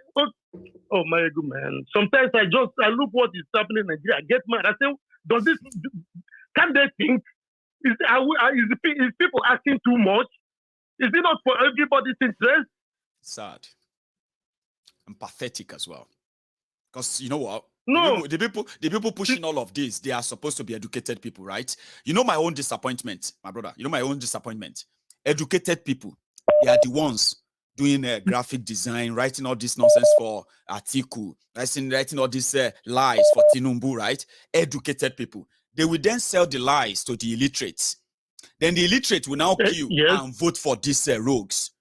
oh my God, man. Sometimes I look what is happening in Nigeria. I get mad. I say, can they think? Is people asking too much? Is it not for everybody's interest? Sad. And pathetic as well. Because you know what? No. The people pushing all of this, they are supposed to be educated people, right? You know my own disappointment, my brother. You know my own disappointment. Educated people, they are the ones doing graphic design, writing all this nonsense for Atiku, writing all these lies for Tinubu, right? Educated people. They will then sell the lies to the illiterates. Then the illiterate will now queue and vote for these rogues.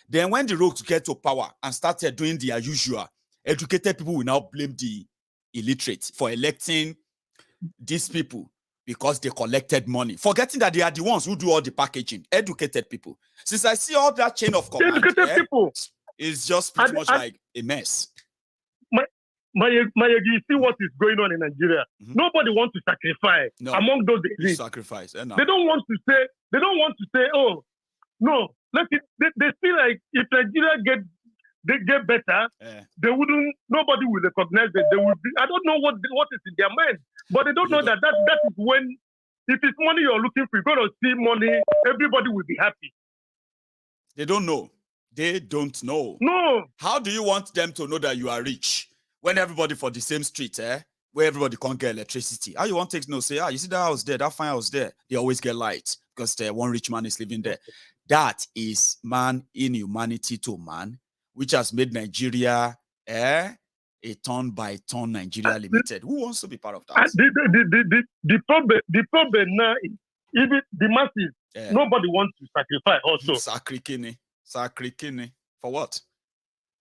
Then when the rogues get to power and started doing their usual, educated people will now blame the illiterate for electing these people because they collected money, forgetting that they are the ones who do all the packaging. Educated people. Since I see all that chain of command, educated people, it's just pretty much like a mess. You see what is going on in Nigeria. Nobody wants to sacrifice among those they sacrifice. They don't want to say, oh no, they feel like if Nigeria get better, nobody will recognize it. They will be, I don't know what is in their mind, but they don't know that is when, if it's money you're looking for, you're going to see money, everybody will be happy. They don't know. They don't know. No. How do you want them to know that you are rich when everybody for the same street, where everybody can't get electricity? How you want to know? Say, you see that house there, that fine house there, they always get light because one rich man is living there. That is man inhumanity to man, which has made Nigeria a turn-by-turn Nigeria Limited. Who wants to be part of that? The problem now is even the masses, nobody wants to sacrifice also. Sacrificing. For what?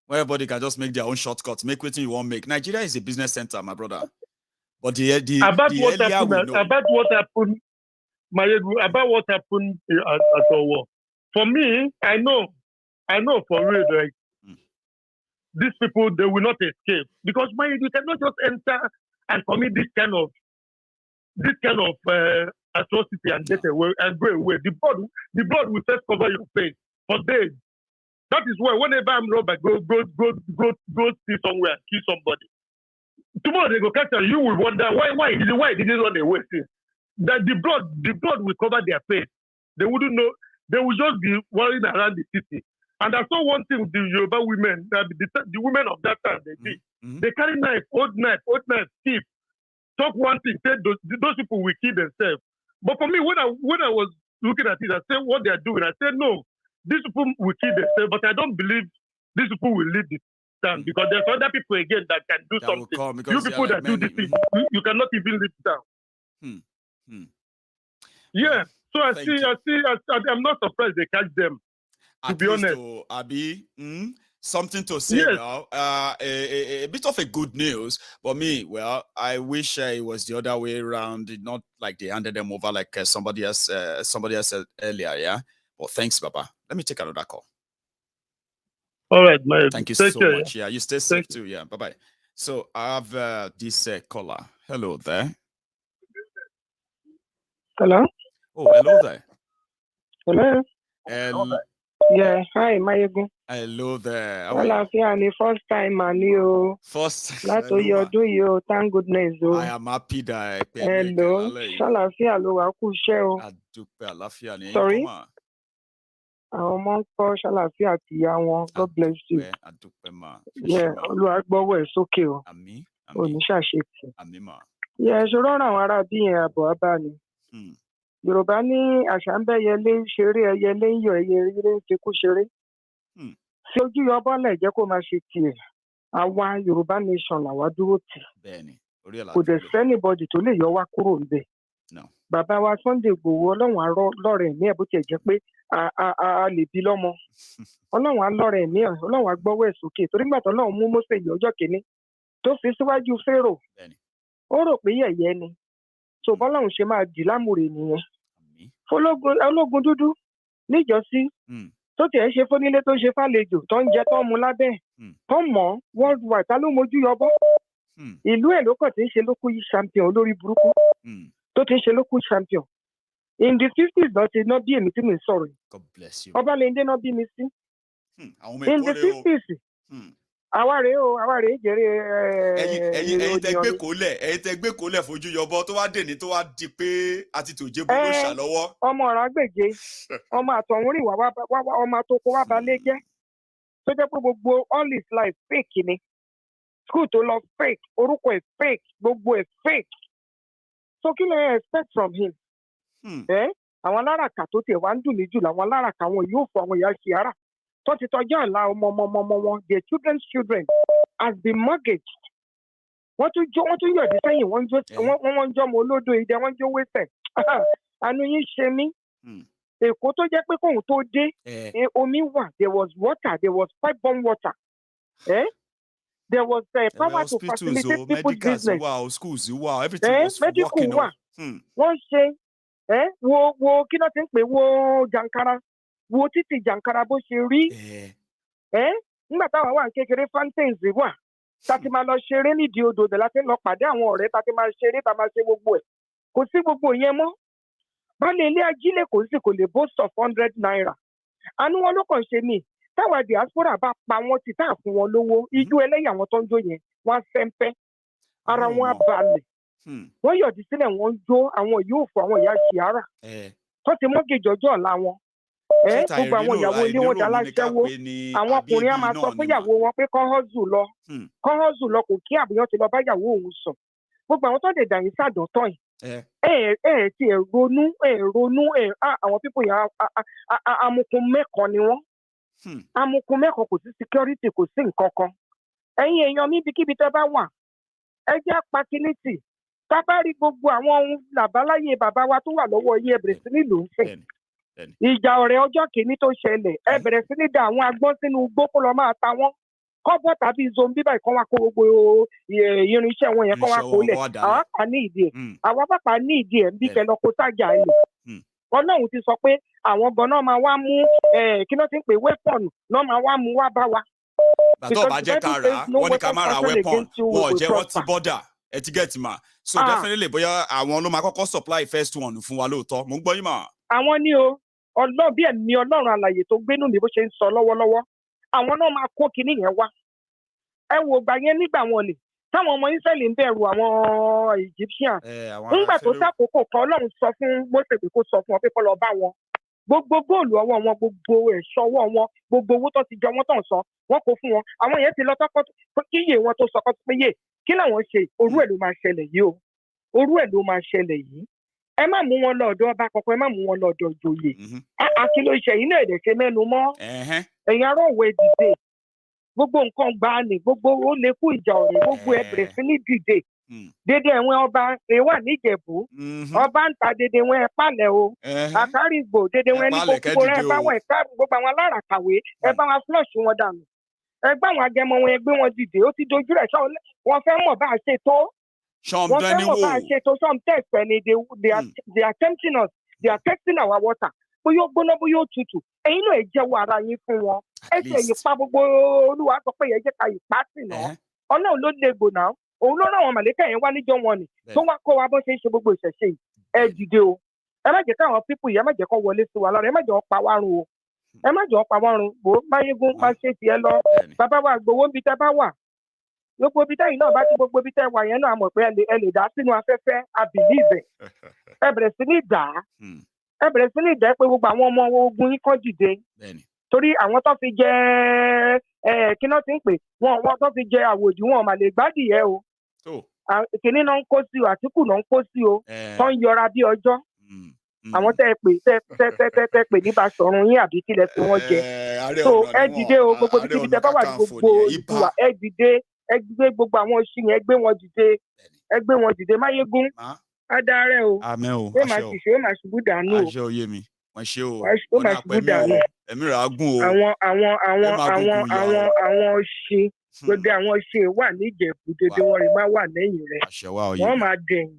Where everybody can just make their own shortcuts, make what you want to make. Nigeria is a business center, my brother. But about what happened at our war. For me, I know for real, like these people, they will not escape because you cannot just enter and commit this kind of atrocity and get away and go away. The blood will first cover your face for days. That is why whenever I'm robbed, I go see somewhere and kill somebody. Tomorrow they go catch you. You will wonder why did they run away? That the blood will cover their face. They wouldn't know. They will just be walking around the city. And I saw one thing with the Yoruba women, the women of that time, they did. They carry old knife, thief. Talk one thing, say those people will kill themselves. But for me, when I was looking at it, I said what they are doing. I said no, these people will kill themselves, but I don't believe these people will leave this town because there's other people again that can do something. You people that do this thing, you cannot even leave town. Yeah. So I'm not surprised they catch them. To be honest, something to say now. A bit of a good news, but I wish it was the other way around. Not like they handed them over like somebody else said earlier. Yeah. But thanks, Baba. Let me take another call. All right, man. Thank you so much. Yeah, you stay safe too. Yeah. Bye bye. So I have this caller. Hello there. Hello. Oh, hello there. Hello. Yeah, hi, Mayegun. Hello there. Well, the first time I knew. First. That's what you're doing. Thank goodness. I am happy that. Hello. Sorry. God bless you. Yeah, it's okay. Yeah, so Yorùbá ní àṣà ń bẹ́yẹlé ṣeré ẹyẹlé ń yọ ẹyẹlé ń fikú ṣeré. Fi ojú yọ bọ́lẹ̀ jẹ́ kó máa ṣe tiẹ̀. Àwa Yorùbá nation làwa dúró tì. Kò dẹ̀ sẹ́nìbọ̀dì tó lè yọ wá kúrò níbẹ̀. Bàbá wa Sunday Igboho Ọlọ́run á lọ́rẹ̀ ẹ̀mí ẹ̀ bó tiẹ̀ jẹ́ pé a lè bí lọ́mọ. Ọlọ́run á lọ́rẹ̀ ẹ̀mí ẹ̀, Ọlọ́run á gbọ́wọ́ ẹ̀ sókè. Torí nígbà tó Ọlọ́run mú Mósè yọ ọjọ́ kìíní tó fi síwájú Férò. Ó rò pé yẹ̀yẹ́ ni. So bọ́lọ́run ṣe máa dì lámùrè nìyẹn. Ológun dúdú níjọ́sí tó tiẹ̀ ṣe fónílé tó ṣe fàlejò tó ń jẹ tó ń mu lábẹ́ tó mọ̀ worldwide ta ló mojú yọbọ́. Ìlú ẹ̀ ló kàn tí ń ṣe local champion olórí burúkú tó ti ń ṣe local champion. In the 50s náà ti ná bí èmi tí mi sọ̀rọ̀ yìí. Ọbalẹ́ndé náà bí mi sí. In the 50s. Àwa rèé jèrè ẹ̀yin tẹ́ gbé kólẹ̀ fojú yọbọ tó wá dèní tó wá di pé àti tòjé bó ló ṣà lọ́wọ́. Ọmọ ọ̀rọ̀ agbèje ọmọ àtọ̀hún rìn wá ọmọ àtòkò wá balẹ̀ jẹ́ tó jẹ́ pé gbogbo all his life fake ni school tó lọ fake orúkọ ẹ̀ fake gbogbo ẹ̀ fake so kí ló yẹ expect from him. Àwọn aláràkà tó tiẹ̀ wá ń dùn mí jù làwọn aláràkà wọn yóò fọ àwọn ìyá ṣe ara. Tó ti tọ́jú ọ̀la ọmọ wọn their children's children has been mortgaged wọ́n tún yọ̀dí sẹ́yìn wọ́n ń jọ́ ọmọ olódò ìdẹ wọ́n ń jó wẹ́sẹ̀ àánú yín ṣe mí Èkó tó jẹ́ pé kóhun tó dé omi wà, there was water, there was pipe-borne water. There was power to facilitate people's business. Wow, schools, wow, everything was medical working. Wà. Wọ́n ṣe wo kí náà ti ń pè wo jàǹkàrà wo títì jàǹkàrà bó ṣe rí. Nígbà táwọn wà ní kékeré fountains wà tá ti máa lọ ṣeré nídìí odò dẹ̀ láti lọ pàdé àwọn ọ̀rẹ́ tá ti máa ṣeré tá máa ṣe gbogbo ẹ̀. Kò sí gbogbo yẹn mọ́. Báwo ilé ajílẹ̀ kò lè boast of 100 naira. Àánú wọn ló kàn ṣe mí. Táwa diaspora bá pa wọn ti tá fún wọn lówó ijó ẹlẹ́yà wọn tó ń jó yẹn wọ́n á fẹ́ńpẹ́ ara wọn á balẹ̀ wọ́n yọ̀dí sílẹ̀ wọ́n ń jó àwọn yóò fọ àwọn ìyá ṣìárà tó ti mọ́gèjì ọjọ́ ọ̀la wọn gbogbo àwọn ìyàwó ilé wọn daláṣẹ́wó àwọn ọkùnrin á máa sọ fún ìyàwó wọn pé kọ́ họ́zù lọ kò kí àbúyọ́ ti lọ bá ìyàwó òun sùn gbogbo àwọn tó dẹ̀ dà yín sàdọ̀tọ̀ yìí ti ronú àwọn pípọ̀ yẹn amukun mẹ́kan ni wọ́n. Amukun mẹ́kan kò sí security kò sí nǹkan kan. Ẹ̀yin èèyàn mi ibikíbi tẹ́ bá wà ẹ jẹ́ apakínítì tá a bá rí gbogbo àwọn ohun làbáláyé bàbá wa tó wà lọ́wọ́ yìí ẹ bẹ̀rẹ̀ sí ní lò ń fẹ̀. Ìjà ọ̀rẹ́ ọjọ́ kìíní tó ṣẹlẹ̀ ẹ bẹ̀rẹ̀ sí ní da àwọn agbọ́n sínú igbó kó lọ máa ta wọ́n kọ́bọ̀ tàbí zombi báyìí kan wá kó gbogbo irinṣẹ́ wọn yẹn kan wá kó lẹ̀ àwọn àpá ní ìdí ẹ̀ àwọn bàbá ní ìdí ẹ̀ ń bí kẹ lọ kó sájà ẹ̀ lè. Ọlọ́run ti sọ pé àwọn gan-an máa wá mú kí ló ti ń pè wẹ́pọ̀nù náà máa wá mú wá bá wa. Bàtọ́ bá jẹ́ ká rà á, wọ́n ní ká má ra weapon, wọ́n jẹ́ wọ́n ti bọ́dà, ẹ ti get ma. So definitely bóyá àwọn ló máa kọ́kọ́ supply first one fún wa lóòótọ́, mo ń gbọ́ yín mà. Àwọn ní o, Ọlọ́run bí ẹ̀mí Ọlọ́run alààyè tó gbénú mi bó ṣe ń sọ lọ́wọ́lọ́wọ́, àwọn náà máa kó kinní yẹn wá. Ẹ wo gbà yẹn nígbà wọn lè. Táwọn ọmọ Ísírẹ́lì ń bẹ̀rù àwọn Egyptian. Nígbà tó sákòókò kan Ọlọ́run sọ fún Mósè pé kó sọ fún wọn pé kó lọ bá wọn. Gbogbo góòlù ọwọ́ wọn, gbogbo ẹ̀ṣọ́ ọwọ́ wọn, gbogbo owó tó ti jẹ wọ́n tàn sọ, wọ́n kó fún wọn. Àwọn yẹn ti lọ tọ́kọ́ kíyè wọn tó sọkọ́ pé yé kí làwọn ṣe orú ẹ̀ ló máa ṣẹlẹ̀ yìí o. Orú ẹ̀ ló máa ṣẹlẹ̀ yìí. Ẹ má mú wọn lọ́dọ̀ ọba kankan, ẹ má mú wọn lọ́dọ̀ ìjòyè. Àkìlọ̀ ìṣẹ̀yìn náà ẹ̀dẹ̀ ṣe mẹ́nu mọ́. Ẹ̀yin ará òwe dìde. Gbogbo nǹkan gbà ní gbogbo ó lè kú ìjà ọ̀rẹ́ gbogbo ẹ bẹ̀rẹ̀ sí ní dìde dédé ẹ̀wọ̀n ọba èèwà níjẹ̀bú ọba ń ta dédé wọn ẹ pàlẹ́ o àkárìgbò dédé wọn ẹni gbogbo rẹ bá wọn ẹ̀ka gbogbo àwọn aláràkàwé ẹ bá wọn flush wọn dànù ẹ gbá àwọn agẹmọ wọn ẹ gbé wọn dìde ó ti dojú rẹ̀ wọn fẹ́ mọ̀ bá a ṣe tó wọn fẹ́ mọ̀ bá a ṣe tó some test ẹni they are tempting us they are testing our water bóyá ó gbóná bóyá ó tutù ẹ̀yin náà ẹ jẹ́wọ́ ara yín fún wọn ẹ ṣe èyí pa gbogbo Olúwa sọ pé ẹ jẹ́ ká ìpá sí náà Ọlọ́run ló lè gbò náà òun ló rán àwọn màlẹ́kà yẹn wá níjọ́ wọn ni tó wá kọ́ wa bó ṣe ń ṣe gbogbo ìṣẹ̀ṣe yìí ẹ dìde o ẹ má jẹ́ káwọn pípù yìí ẹ má jẹ́ kó wọlé sí wa lára ẹ má jẹ́ ó pa wá run o ẹ má jẹ́ ó pa wá run bò máyégún má ṣe tiẹ̀ lọ bàbá wa gbowó ń bi tẹ́ bá wà gbogbo ibi tẹ́yìn náà bá ti gbogbo ibi tẹ́ wà yẹn náà mọ̀ pé ẹ lè dá sínú afẹ́fẹ́ àbìlíìbẹ̀ ẹ bẹ̀rẹ̀ sí ní dà á ẹ bẹ̀rẹ̀ sí ní dà pé gbogbo àwọn ọmọ ogun yín kọ́ dìde torí àwọn tó fi jẹ kí náà ti ń pè wọn tó fi jẹ àwòdì wọn mà lè gbádìí ẹ o kìnní náà ń kó sí o Àtíkù náà ń kó sí o tó ń yọra bí ọjọ́ àwọn tẹ́ pè ní Basọ̀run yín àbí kílẹ̀ tí wọ́n jẹ so ẹ dìde o gbogbo ibi tẹ́ bá wà ní gbogbo ìwà ẹ dìde ẹ gbé gbogbo àwọn oṣù yẹn ẹ gbé wọn dìde Máyégún adarẹ o ó máa ṣìṣe ó máa ṣubú dànù o àṣẹ òye mi wọ́n ṣe o ó máa ṣubú dànù ẹ̀mí rà á gùn o àwọn ṣe gbogbo àwọn ṣe wà níjẹ̀bú dédé wọn rí máa wà lẹ́yìn rẹ̀ wọ́n máa dẹ̀yìn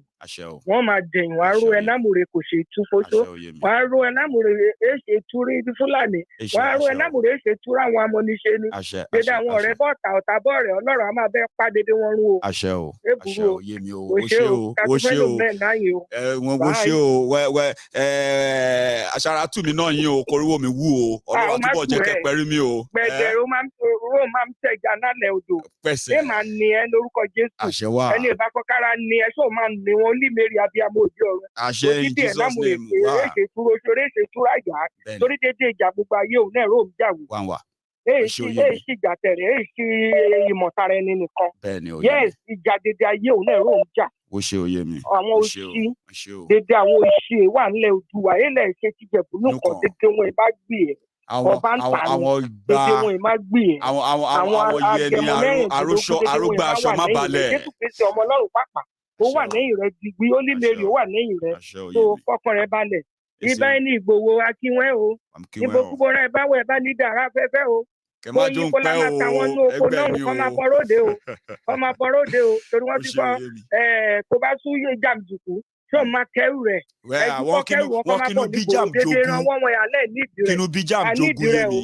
wọ́n máa dẹ̀yìn wàá ró ẹnámùrè kò ṣe tú fóṣó wàá ró ẹnámùrè èṣe tú rí ibi Fúlàní wàá ró ẹnámùrè èṣe tú ráwọn amọ̀niṣe ni dédé àwọn ọ̀rẹ́ bọ́ọ̀tà ọ̀tá bọ́ọ̀rẹ̀ Ọlọ́run á máa bẹ́ pa dédé wọn rú o àṣẹ o àṣẹ o yé mi o ó ṣe o wọ́n ṣe o aṣara tù mí náà yín o koríwó mi wú o Ọlọ́run túbọ̀ jẹ́ kẹ́pẹ́rí mi o. gbẹ̀dẹ̀ ó máa ń tẹ̀jà nálẹ̀ odò ẹ máa ní ẹ lórúkọ Jésù ẹni ìbákọ́kára ní ẹ sọ máa ní wọn límẹ̀rì abiyamọ òde ọ̀run àṣẹ in Jesus name wá èṣe túró ṣoré èṣe túrá yá torí dédé ìjà gbogbo ayé òun náà róòmù jàwé èṣì ìjà tẹ̀rẹ̀ èṣì ìmọ̀tara ẹni nìkan yes ìjà dédé ayé òun náà róòmù jà ó ṣe òye mi àwọn òṣì dédé àwọn òṣì wà nílẹ̀ Oòduà ilẹ̀ ṣe ti jẹ̀bù nǹkan dédé wọn ìbá gbé ẹ̀ ọba ń tà ní dédé wọn má gbé ẹ àwọn agẹmọ mẹ́rìndínlógún dédé wọn má wà lẹ́yìn rẹ̀ Jésù Kristi ọmọ Ọlọ́run pàápàá ó wà lẹ́yìn rẹ̀ digbí ó ní Mary ó wà lẹ́yìn rẹ̀ tó fọkàn rẹ̀ balẹ̀ ibà ẹni Ìgbòho akínwẹ́ o níbo kúbo rẹ̀ báwọ̀ ẹ̀ bá ní dàrá fẹ́fẹ́ o ó yí kó lámà táwọn ní oko náà kọ́ máa bọ́ róde o torí wọ́n ti kọ́ kó bá sún yé jàǹdùkú tí ó máa kẹ́rù rẹ̀ ẹ̀jú kẹ́rù wọn kọ́ máa bọ̀ nígbò dédé ran wọ́n wọn yàlẹ́ nídìí rẹ̀ kínú bí jam jogun yé mi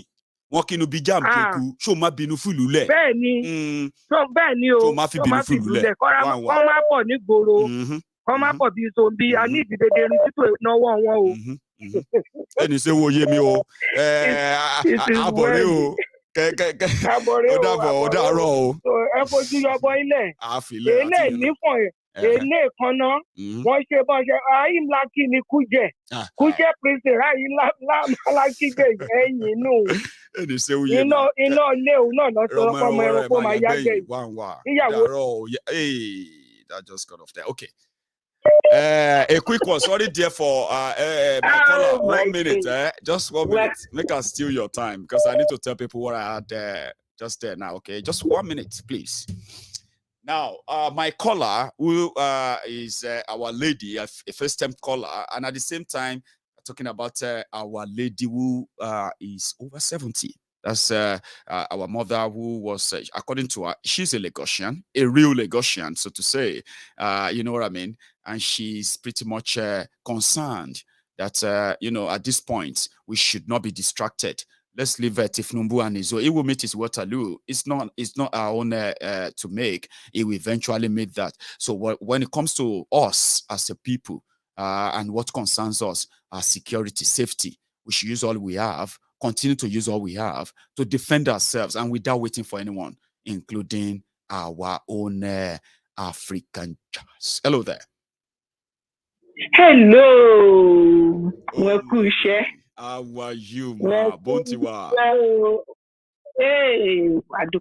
wọn kínú bí jam jogun ṣó má bínú fìlú lẹ̀. bẹ́ẹ̀ni o ṣó má fìlú lẹ̀ kọ́ máa bọ̀ nígboro kọ́ máa bọ̀ bí zombi a ní ìdídédé rin títò náwó wọn o. ẹni ṣe wo yé mi o àbọ̀rẹ́ o ó dàbọ̀ ó dàrọ̀ o. ẹ fojú yọbọ ilẹ̀ èlé nífọ̀n èlé kanna wọ́n ṣe bọ́n ṣe ayé ńlá kí ni kújẹ́ pèsè ayé ńlá kí gbé ẹ̀yìn inú iná ilé òun náà lọ́sọ̀ ọmọ ẹranko máa yá gbé ìyàwó. That just got off there. Okay. A quick one. Sorry, dear, for my caller. 1 minute. Just 1 minute. Make us steal your time because I need to tell people what I had just there now. Okay, just 1 minute, please. Now, my caller, who is our lady, a first-time caller, and at the same time, talking about our lady who is over 70. That's our mother who was, according to her, she's a Lagosian, a real Lagosian, so to say. You know what I mean? And she's pretty much concerned that, at this point, we should not be distracted. Let's leave Tifnumbu and Izo. He will meet his Waterloo. It's not our own to make. He will eventually meet that. So when it comes to us as a people and what concerns us, our security, safety, we should use all we have, continue to use all we have to defend ourselves and without waiting for anyone, including our own African jazz. Hello there. Hello. Wakushe. How are you, ma? Bontiwa. Hey, I do